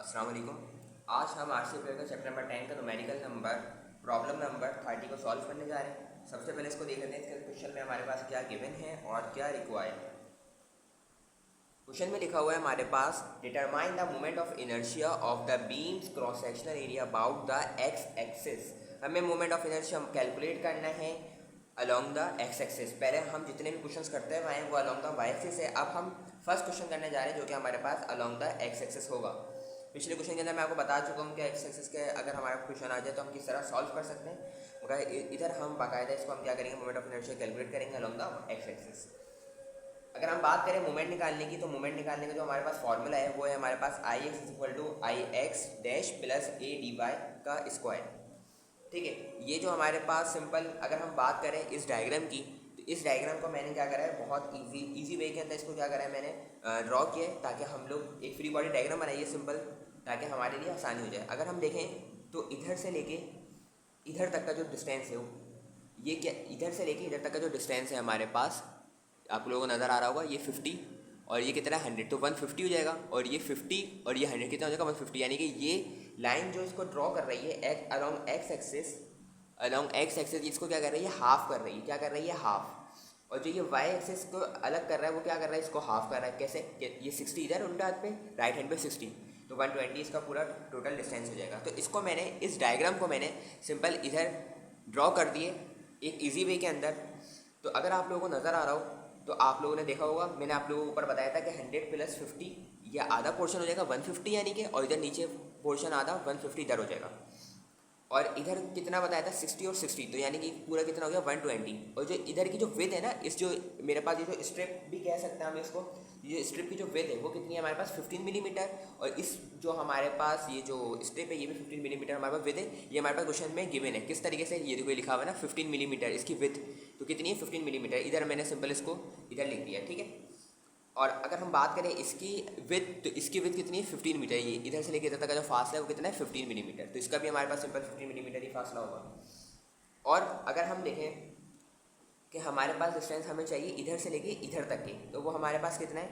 अस्सलाम वालेकुम। आज हम आरसी पेपर का चैप्टर नंबर 10 का न्यूमेरिकल नंबर प्रॉब्लम नंबर 30 को सॉल्व करने जा रहे हैं। सबसे पहले इसको देख लेते हैं इसके क्वेश्चन में हमारे पास क्या गिवन है और क्या रिक्वायर्ड है। क्वेश्चन में लिखा हुआ है हमारे पास determine the moment of inertia of the beams cross sectional area about the x axis. हमें मोमेंट ऑफ इनर्शिया कैलकुलेट करना है अलॉन्ग द एक्स एक्सिस। पहले हम जितने भी क्वेश्चंस करते हैं वो अलॉन्ग द वाई एक्सिस है। अब हम फर्स्ट क्वेश्चन करने जा रहे हैं जो कि हमारे पास अलॉन्ग द एक्स एक्सिस होगा। पिछले क्वेश्चन के अंदर मैं आपको बता चुका हूँ कि एक्स एक्सिस के अगर हमारा क्वेश्चन आ जाए तो हम किस तरह सॉल्व कर सकते हैं, मगर इधर हम बाकायदा इसको हम क्या करेंगे, मोमेंट ऑफ इनर्शिया कैलकुलेट करेंगे अलॉन्ग द एक्स एक्सिस। अगर हम बात करें मोमेंट निकालने की, तो मोमेंट निकालने का जो हमारे पास फॉर्मूला है वो है हमारे पास I x equal to I x dash plus A D Y का स्क्वायर। ठीक है, ये जो हमारे पास सिंपल अगर हम बात करें इस डायग्राम की, तो इस डायग्राम को मैंने क्या करा है, बहुत इजी वे के अंदर इसको क्या करा है मैंने ड्रॉ किया है, ताकि हम लोग एक फ्री बॉडी डायग्राम बनाइए सिंपल, ताकि हमारे लिए आसानी हो जाए। अगर हम देखें तो इधर से लेके इधर तक का जो डिस्टेंस है वो ये क्या, इधर से लेके इधर तक का जो डिस्टेंस है हमारे पास आप लोगों को नज़र आ रहा होगा, ये 50 और ये कितना 100, तो 150 हो जाएगा। और ये 50 और ये 100 कितना हो जाएगा 150, यानी कि ये लाइन जो इसको ड्रॉ कर रही है अलॉन्ग एक्स एक्सिस इसको क्या कर रही है, हाफ कर रही है। क्या कर रही है, हाफ। और जो ये वाई एक्सिस को अलग कर रहा है वो क्या कर रहा है, इसको हाफ कर रहा है। कैसे, ये 60 इधर उल्टा हाथ पे, राइट हैंड पे 60, तो 120 इसका पूरा टोटल डिस्टेंस हो जाएगा। तो इसको मैंने इस डायग्राम को मैंने सिंपल इधर ड्रॉ कर दिए एक इजी वे के अंदर। तो अगर आप लोगों को नज़र आ रहा हो तो आप लोगों ने देखा होगा, मैंने आप लोगों को ऊपर बताया था कि 100 प्लस 50 ये आधा पोर्शन हो जाएगा 150, यानी कि, और इधर नीचे पोर्शन आधा 150 इधर हो जाएगा। और इधर कितना बताया था 60 और 60, तो यानी कि पूरा कितना हो गया 120। और जो इधर की जो विड्थ है ना, इस जो मेरे पास ये जो स्ट्रिप भी कह सकते हैं हम इसको, ये स्ट्रिप की जो विड्थ है वो कितनी है हमारे पास 15 मिलीमीटर। और इस जो हमारे पास ये जो स्ट्रिप है ये भी 15 मिलीमीटर हमारे पास विड्थ है। ये हमारे पास क्वेश्चन में गिवन है किस तरीके से, ये देखो लिखा हुआ है ना 15 मिलीमीटर इसकी विड्थ, तो कितनी है 15 मिलीमीटर। इधर मैंने सिंपल इसको इधर लिख दिया, ठीक है। और अगर हम बात करें इसकी विड्थ, तो इसकी विड्थ कितनी है 15 मीटर। ये इधर से लेकर इधर तक का जो फासला है वो कितना है 15 मिलीमीटर, तो इसका भी हमारे पास सिंपल 15 मिलीमीटर ही फासला होगा। और अगर हम देखें कि हमारे पास डिस्टेंस हमें चाहिए इधर से लेके इधर तक की, तो वो हमारे पास कितना है,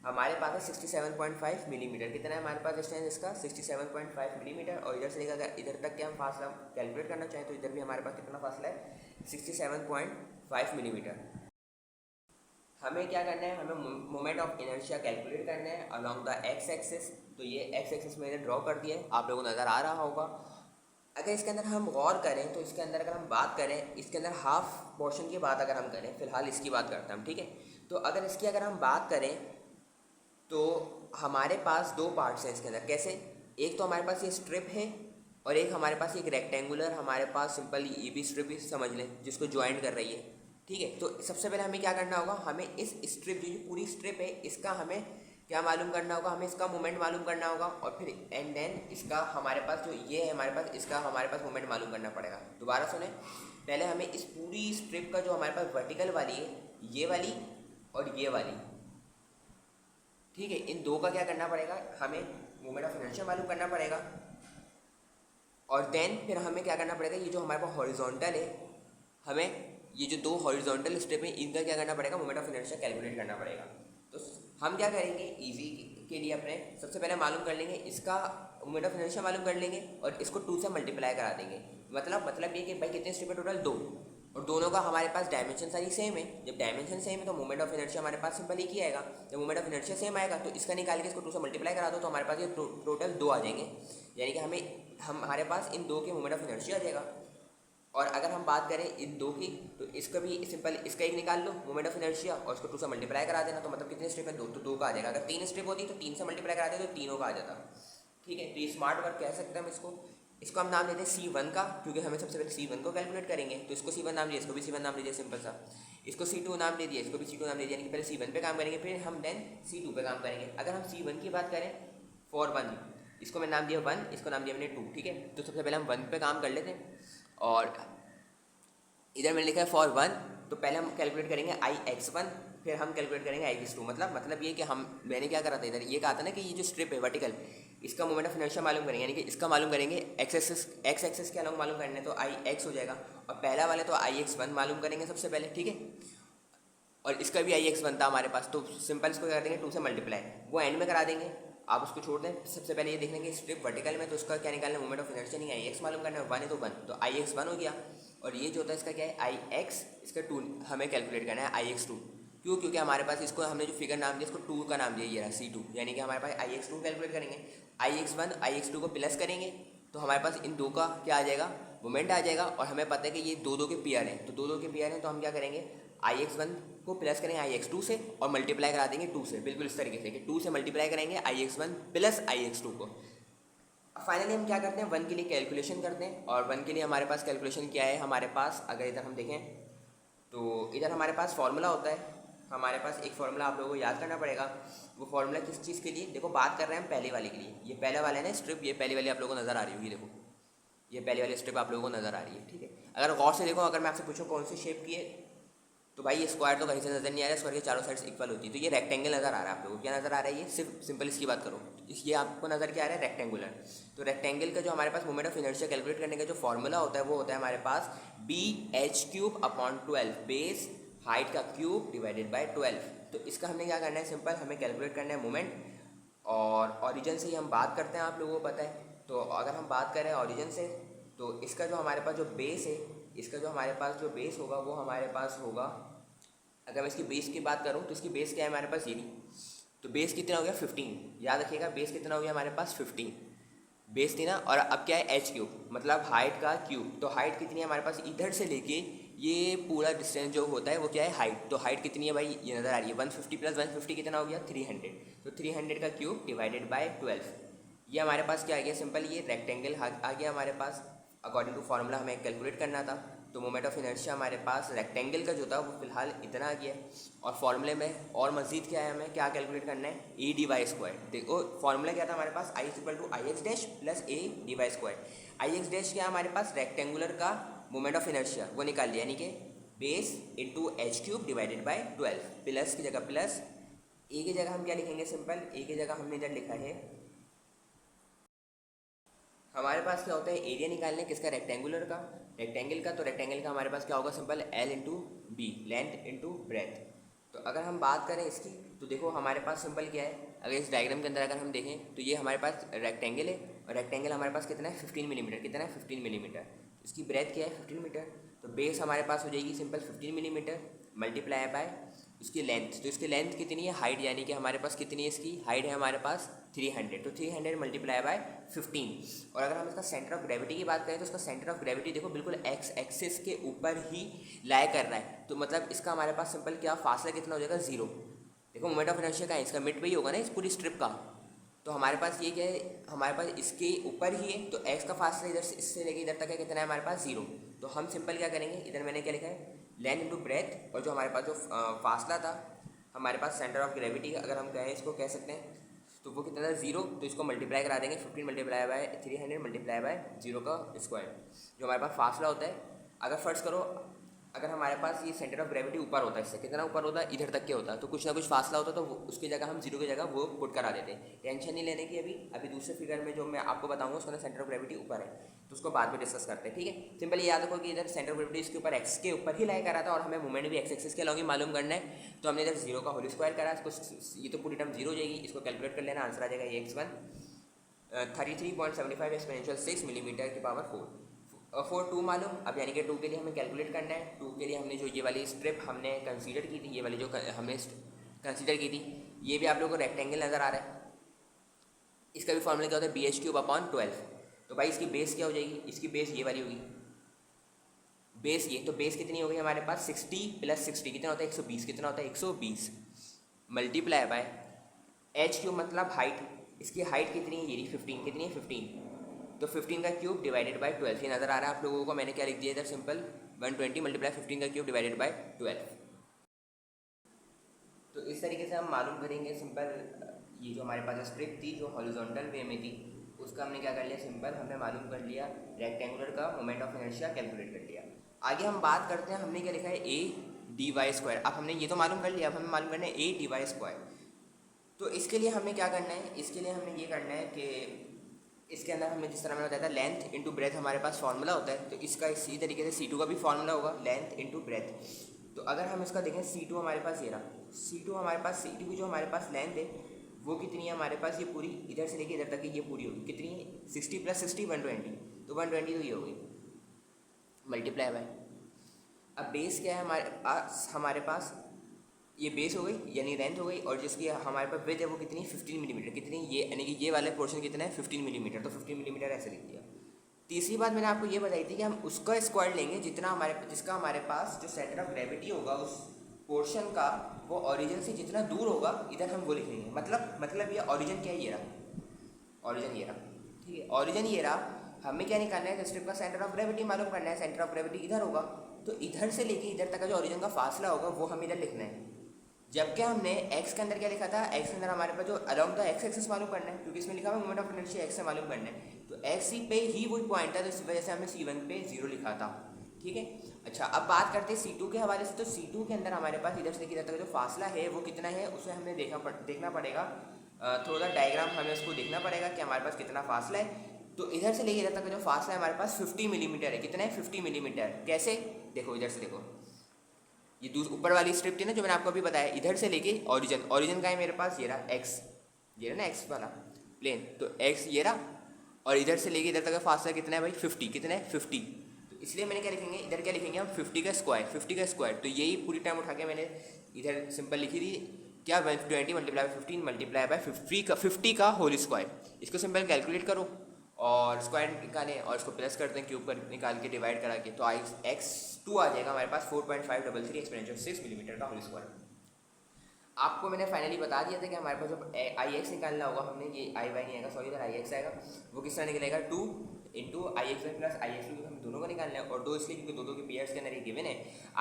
हमारे पास है 67.5 मिलीमीटर। कितना है हमारे पास डिस्टेंस इसका 67.5 मिलीमीटर। और इधर से लेकर अगर इधर तक के हम फासला कैलकुलेट करना चाहें तो इधर भी हमारे पास कितना फासला है 67.5 मिलीमीटर। हमें क्या करना है, हमें मोमेंट ऑफ इनर्शिया कैलकुलेट करना है अलॉन्ग द एक्स एक्सिस। तो ये एक्स एक्सिस मैंने ड्रॉ कर दिया है, आप लोगों को नज़र आ रहा होगा। अगर इसके अंदर हम गौर करें तो इसके अंदर अगर हम बात करें, इसके अंदर हाफ पोर्शन की बात अगर हम करें, फ़िलहाल इसकी बात करते हैं हम, ठीक है। तो अगर इसकी अगर हम बात करें तो हमारे पास दो पार्ट्स हैं इसके अंदर। कैसे, एक तो हमारे पास ये स्ट्रिप है और एक हमारे पास एक रेक्टेंगुलर हमारे पास सिंपल ये भी स्ट्रिप ही समझ लें जिसको ज्वाइंट कर रही है, ठीक है। तो सबसे पहले हमें क्या करना होगा, हमें इस स्ट्रिप जो पूरी स्ट्रिप है इसका हमें क्या मालूम करना होगा, हमें इसका मोमेंट मालूम करना होगा। और फिर एंड देन इसका हमारे पास जो ये है हमारे पास, इसका हमारे पास मोमेंट मालूम करना पड़ेगा। दोबारा सुने, पहले हमें इस पूरी स्ट्रिप का जो हमारे पास वर्टिकल वाली है, ये वाली और ये वाली, ठीक है, इन दो का क्या करना पड़ेगा, हमें मोमेंट ऑफ इनर्शिया मालूम करना पड़ेगा। और देन फिर हमें क्या करना पड़ेगा, ये जो हमारे पास हॉरिजॉन्टल है, हमें ये जो दो हॉरिजॉन्टल स्ट्रिप है इनका क्या करना पड़ेगा, मोमेंट ऑफ इनर्शिया कैलकुलेट करना पड़ेगा। तो हम क्या करेंगे, इजी के लिए अपने सबसे पहले मालूम कर लेंगे इसका मोमेंट ऑफ इनर्शिया मालूम कर लेंगे और इसको 2 से मल्टीप्लाई करा देंगे। मतलब ये कि भाई कितने स्ट्रिप है टोटल 2, और दोनों का हमारे पास डायमेंशन सारी सेम है। जब डायमेंशन सेम है तो मोमेंट ऑफ इनर्शिया हमारे पास सिंपल एक ही आएगा। जब मोमेंट ऑफ इनर्शिया सेम आएगा तो इसका निकाल के इसको 2 से मल्टीप्लाई करा दो तो हमारे पास ये टोटल 2 आ जाएंगे, यानी कि हमारे पास इन दो के मोमेंट ऑफ इनर्शिया आ जाएगा। और अगर हम बात करें इन दो की, तो इसका भी सिंपल इसका एक निकाल लो मोमेंट ऑफ इनर्शिया और इसको 2 से मल्टीप्लाई करा देना, तो मतलब कितने स्ट्रिप है 2, तो 2 का आ जाएगा। अगर 3 स्ट्रिप होती तो 3 से मल्टीप्लाई कराते तो तीनों का आ जाता, ठीक है। तो ये स्मार्ट वर्क कह सकते हैं हम इसको हम नाम देते हैं C1 का, क्योंकि हमें सबसे पहले C1 को कैलकुलेट करेंगे, तो इसको C1 नाम दिया, इसको भी C1 नाम दे दिया सिंपल सा। इसको C2 नाम दे दिया, इसको भी C2 नाम दे दिया, यानी कि पहले C1 पे काम करेंगे फिर हम देन C2 पे काम करेंगे। अगर हम C1 की बात करें फॉर 1, इसको मैं नाम दिया 1, इसको नाम दिया मैंने 2, ठीक है। तो सबसे पहले हम 1 पे काम कर लेते हैं। और इधर मैंने लिखा है फॉर 1, तो पहले हम कैलकुलेट करेंगे IX1, फिर हम कैलकुलेट करेंगे IX2। मतलब ये कि मैंने क्या करा था, इधर ये कहा था ना कि ये जो स्ट्रिप है वर्टिकल, इसका मोमेंट ऑफ इनर्शिया मालूम करेंगे, यानी कि इसका मालूम करेंगे एक्स एक्सेस के अलॉन्ग मालूम करने, तो IX हो जाएगा। और पहला वाला तो IX1 मालूम करेंगे सबसे पहले, ठीक है। और इसका भी IX1 था हमारे पास, तो सिंपल इसको कर देंगे 2 से मल्टीप्लाई, वो एंड में करा देंगे। आप उसको छोड़ दें। सबसे पहले ये देखने की स्ट्रिप वर्टिकल में, तो उसका क्या निकालना है, मोमेंट ऑफ इनर्शिया नहीं, आई एक्स मालूम करना है, 1 है तो 1, तो आई एक्स 1 हो गया। और ये जो होता है इसका क्या है, आई एक्स, इसका 2 हमें कैलकुलेट करना है, आई एक्स 2। क्यों? क्योंकि हमारे पास इसको हमने जो फिगर नाम दिया इसको 2 का नाम दिया, ये रहा C2, यानी कि हमारे पास आई एक्स 2 कैलकुलेट करेंगे। आई एक्स 1 आई एक्स 2 को प्लस करेंगे तो हमारे पास इन दो का क्या आ जाएगा, मोमेंट आ जाएगा। और हमें पता है कि ये दो दो के पेयर हैं, तो दो दो के पेयर हैं तो हम क्या करेंगे, आई एक्स 1 को प्लस करेंगे आई एक्स 2 से और मल्टीप्लाई करा देंगे 2 से, बिल्कुल इस तरीके से कि 2 से मल्टीप्लाई करेंगे आई एक्स 1 प्लस आई एक्स 2 को। फाइनली हम क्या करते हैं, 1 के लिए कैलकुलेशन करते हैं। और 1 के लिए हमारे पास कैलकुलेशन क्या है, हमारे पास अगर इधर हम देखें तो इधर हमारे पास फार्मूला होता है, हमारे पास एक फार्मूला आप लोगों को याद करना पड़ेगा। वो फार्मूला किस चीज़ के लिए, देखो बात कर रहे हैं हम पहले वाले के लिए, ये पहले वाला है ना स्ट्रिप, ये पहले वाली आप लोगों को नज़र आ रही होगी, देखो ये पहले वाली स्ट्रिप आप लोगों को नज़र आ रही है, ठीक है। अगर गौर से देखो, अगर मैं आपसे पूछूं कौन सी शेप की है, तो भाई ये स्क्वायर तो कहीं से नज़र नहीं आ रहा है, स्क्वायर के चारों साइड्स इक्वल होती है, तो ये रेक्टेंगल नज़र आ रहा है आप लोगों को, क्या नज़र आ रहा है, ये सिर्फ सिंपल इसकी बात करो, ये आपको नज़र क्या आ रहा है, रेक्टेंगुलर। तो रेक्टेंगल का जो हमारे पास मोमेंट ऑफ इनर्शिया कैलकुलेट करने का जो फॉर्मूला होता है वो होता है हमारे पास BH³/12, बेस हाइट का क्यूब डिवाइडेड बाय 12। तो इसका हमने क्या करना है, सिंपल हमें कैलकुलेट करना है मोमेंट, और ऑरिजिन से ही हम बात करते हैं, आप लोगों को पता है। तो अगर हम बात करें ऑरिजिन से, तो इसका जो हमारे पास जो बेस है, इसका जो हमारे पास जो बेस होगा वो हमारे पास होगा, अगर मैं इसकी बेस की बात करूँ तो इसकी बेस क्या है हमारे पास, ये नहीं, तो बेस कितना हो गया 15, याद रखिएगा बेस कितना हो गया हमारे पास 15, बेस थी ना। और अब क्या है H क्यूब, मतलब हाइट का क्यूब, तो हाइट कितनी है हमारे पास, इधर से लेके ये पूरा डिस्टेंस जो होता है वो क्या है, हाइट। तो हाइट कितनी है भाई, ये नज़र आ रही है 150 + 150 कितना हो गया 300, तो 300 का क्यूब डिवाइडेड बाय 12। ये हमारे पास क्या आ गया, सिंपल ये रेक्टेंगल आ गया हमारे पास। अकॉर्डिंग टू फार्मूला हमें कैलकुलेट करना था, तो मोमेंट ऑफ इनर्शिया हमारे पास रेक्टेंगल का जो था वो फिलहाल इतना आ गया है। और फार्मूले में और मजीद क्या है, हमें क्या कैलकुलेट करना है, AD/²। देखो फार्मूला क्या था हमारे पास, I = IX' + AD/²। IX' क्या हमारे पास, रेक्टेंगुलर का मोमेंट ऑफ इनर्शिया वो निकाल लिया, यानी कि base into H³ divided by 12, plus की जगह प्लस, ए की जगह हम क्या लिखेंगे, सिंपल ए की जगह हमने इधर लिखा है, हमारे पास क्या होता है एरिया निकालने किसका, रेक्टेंगुलर का, रेक्टेंगल का। तो रेक्टेंगल का हमारे पास क्या होगा, simple L × B, length into breadth. तो अगर हम बात करें इसकी, तो देखो हमारे पास सिंपल क्या है, अगर इस डायग्राम के अंदर अगर हम देखें तो ये हमारे पास रेक्टेंगल है, और रेक्टेंगल हमारे पास कितना है 15 मिलीमीटर, कितना है 15 मिलीमीटर। इसकी ब्रेथ क्या है 15 मीटर, तो बेस हमारे पास हो जाएगी सिंपल 15 मिलीमीटर मल्टीप्लाई बाय उसकी लेंथ। तो इसकी लेंथ कितनी है, हाइट, यानी कि हमारे पास कितनी है इसकी हाइट है हमारे पास 300, तो 300 मल्टीप्लाई बाय 15। और अगर हम इसका सेंटर ऑफ ग्रेविटी की बात करें तो इसका सेंटर ऑफ ग्रेविटी देखो बिल्कुल एक्स एक्सिस के ऊपर ही लाई कर रहा है, तो मतलब इसका हमारे पास सिंपल क्या फासला कितना हो जाएगा 0। देखो मोमेंट ऑफ इनर्शिया का है, इसका मिड पे ही होगा ना इस पूरी स्ट्रिप का, तो हमारे पास ये क्या है, हमारे पास इसके ऊपर ही है, तो एक्स का फासला इधर से इससे लेके इधर तक है कितना है हमारे पास 0। तो हम सिंपल क्या करेंगे, इधर मैंने क्या लिखा है लेंथ इंटू ब्रेथ, और जो हमारे पास जो फासला था हमारे पास सेंटर ऑफ ग्रेविटी अगर हम कहें इसको कह सकते हैं, तो वो कितना था 0, तो इसको मल्टीप्लाई करा देंगे 15 मल्टीप्लाई बाय 300 मल्टीप्लाई बाय 0 का स्क्वायर, जो हमारे पास फासला होता है। अगर फर्स्ट करो अगर हमारे पास ये सेंटर ऑफ ग्रेविटी ऊपर होता है, इससे कितना ऊपर होता है इधर तक के होता है, तो कुछ ना कुछ फासला होता है, तो उसकी जगह हम 0 की जगह वो पुट करा देते हैं। टेंशन नहीं लेने की, अभी दूसरे फिगर में जो मैं आपको बताऊंगा उसका सेंटर ऑफ ग्रेविटी ऊपर है, तो उसको बाद में डिस्कस करते हैं, ठीक है। सिंपल ये याद रखो कि इधर सेंटर ऑफ ग्रेविटी इसके ऊपर एक्स के ऊपर ही लाई करा था, और हमें मूवमेंट भी एक्स एक्सिस के अलॉन्ग ही मालूम करना है, तो हमने इधर 0 का होल स्क्वायर करा, इसको ये तो पूरी टर्म 0 हो जाएगी, इसको कैलकुलेट कर लेना, आंसर आ जाएगा x1 33.75 एक्सपोनेंशियल 6 मिलीमीटर की पावर 4 4 2 मालूम। अब यानी कि 2 के लिए हमें कैलकुलेट करना है, 2 के लिए हमने जो ये वाली स्ट्रिप हमने कंसीडर की थी, ये वाली जो हमने कंसीडर की थी, ये भी आप लोगों को रेक्टेंगल नज़र आ रहा है, इसका भी फॉर्मूला क्या होता है BH³/12। तो भाई इसकी बेस क्या हो जाएगी, इसकी बेस ये वाली होगी, बेस ये, तो बेस कितनी हो गई हमारे पास 60 + 60 कितना होता है 120, कितना होता है 120 मल्टीप्लाई बाय H³ मतलब हाइट, इसकी हाइट कितनी है ये 15, कितनी है 15, तो 15 का क्यूब डिवाइडेड बाय 12, ये नज़र आ रहा है आप लोगों को, मैंने क्या लिख दिया इधर सिंपल 120 मल्टीप्लाई 15 का क्यूब डिवाइडेड बाय 12। तो इस तरीके से हम मालूम करेंगे सिंपल, ये जो हमारे पास स्ट्रिप थी जो हॉरिजॉन्टल वे में थी, उसका हमने क्या कर लिया सिंपल, हमने मालूम कर लिया रेक्टेंगुलर का मोमेंट ऑफ इनर्शिया कैलकुलेट कर लिया। आगे हम बात करते हैं, हमने क्या लिखा है AD/²। अब हमने ये तो मालूम कर लिया, अब हमें मालूम करना है AD/²। तो इसके लिए हमें क्या करना है, इसके लिए हमें ये करना है कि इसके अंदर हमने जिस तरह मैंने बताया था लेंथ इंटू ब्रेथ हमारे पास फार्मूला होता है, तो इसका इसी तरीके से C2 का भी फार्मूला होगा लेंथ इंटू ब्रेथ। तो अगर हम इसका देखें C2 हमारे पास ये रहा, C2 हमारे पास C2 की जो हमारे पास लेंथ है वो कितनी है हमारे पास, ये पूरी इधर से लेके इधर तक की ये पूरी होगी कितनी है, 60 + 60 120, तो 120 तो ये होगी मल्टीप्लाई बाय। अब बेस क्या है हमारे पास ये बेस हो गई यानी लेंथ हो गई, और जिसकी हमारे पास विड्थ है वो कितनी 15 मिलीमीटर, कितनी ये यानी कि ये वाला पोर्शन कितना है 15 मिलीमीटर, तो 15 मिलीमीटर ऐसे लिख दिया। तीसरी बात मैंने आपको ये बताई थी कि हम उसका स्क्वायर लेंगे जिसका हमारे पास जो सेंटर ऑफ ग्रेविटी होगा उस पोर्शन का, वो ओरिजिन से जितना दूर होगा इधर हम वो लिखेंगे। मतलब ये ओरिजिन क्या है, ये रहा ओरिजिन, ये रहा, ठीक है, ओरिजिन ये रहा। हमें क्या निकालना है, स्ट्रिप का सेंटर ऑफ ग्रेविटी मालूम करना है, सेंटर ऑफ ग्रेविटी इधर होगा, तो इधर से लेके इधर तक का जो ओरिजिन का फासला होगा वो हमें इधर लिखना है। जबकि हमने x के अंदर क्या लिखा था, x के अंदर हमारे पास जो अलोंग द x एक्सिस मालूम करना है, क्योंकि इसमें लिखा हुआ मोमेंट ऑफ इनर्शिया x से मालूम करना है, तो x ही पे ही वही पॉइंट है, तो इस वजह से हमने C1 पे 0 लिखा था, ठीक है। अच्छा, अब बात करते हैं C2 के हवाले से। तो C2 के अंदर हमारे पास इधर से लेकर इधर तक जो फासला है वो कितना है, उसे हमने देखना पड़ेगा, थोड़ा डायग्राम हमें उसको देखना पड़ेगा कि हमारे पास कितना फासला है। तो इधर से लेकर इधर तक का जो फासला है हमारे पास 50 मिलीमीटर है। कितना है 50 मिलीमीटर। कैसे, देखो इधर से देखो, ये ऊपर वाली स्ट्रिप थी ना जो मैंने आपको अभी बताया, इधर से लेके ओरिजिन का है मेरे पास, ये रहा x, ये रहा ना x वाला प्लेन, तो x ये रहा, और इधर से लेके इधर तक का फासला कितना है भाई 50, कितना है 50, तो इसलिए मैंने क्या लिखेंगे इधर, क्या लिखेंगे हम 50 का स्क्वायर, तो यही पूरी टाइम उठा के मैंने इधर सिंपल लिखी थी क्या, 120 मल्टीप्लाई बाय 15 मल्टीप्लाई बाय 50 का होल स्क्वायर। इसको सिंपल कैलकुलेट करो और स्क्वायर निकालें और इसको प्लस करते हैं क्यूब पर निकाल के डिवाइड करा के, तो x2 आ जाएगा हमारे पास 4.533 एक्सपोनेंशियल 6 मिलीमीटर का होल स्क्वायर। आपको मैंने फाइनली बता दिया था कि हमारे पास जब IX निकालना होगा, हमने ये IY नहीं आएगा, सॉरी इधर IX आएगा, वो किस तरह निकलेगा 2 इंटू IX1 प्लस IX2, क्योंकि हम दोनों को निकालना है, और 2 इसलिए क्योंकि दोनों के पेयर्स के अंदर ये गिवन है।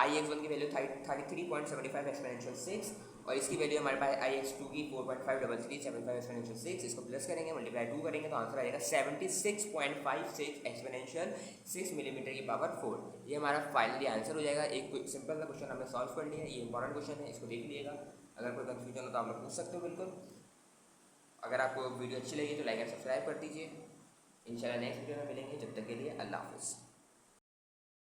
IX1 की वैल्यू 33.75 एक्सपोनेंशियल 6, और इसकी वैल्यू हमारे पास IX2 की 4.53375 एक्सपोनेंशियल 6, इसको प्लस करेंगे मल्टीप्लाई 2 करेंगे तो आंसर आएगा 76.56 एक्सपोनेंशियल 6 मिलीमीटर की पावर 4। ये हमारा फाइनली आंसर हो जाएगा। एक सिंपल सा क्वेश्चन हमने सॉल्व कर लिया, ये इंपॉर्टेंट क्वेश्चन है, इसको देख लीजिएगा। अगर कोई कंफ्यूजन हो तो आप लोग पूछ सकते हो बिल्कुल। अगर आपको वीडियो अच्छी लगी तो लाइक एंड सब्सक्राइब कर दीजिए। इंशाल्लाह नेक्स्ट वीडियो में मिलेंगे, जब तक के लिए अल्लाह हाफिज़।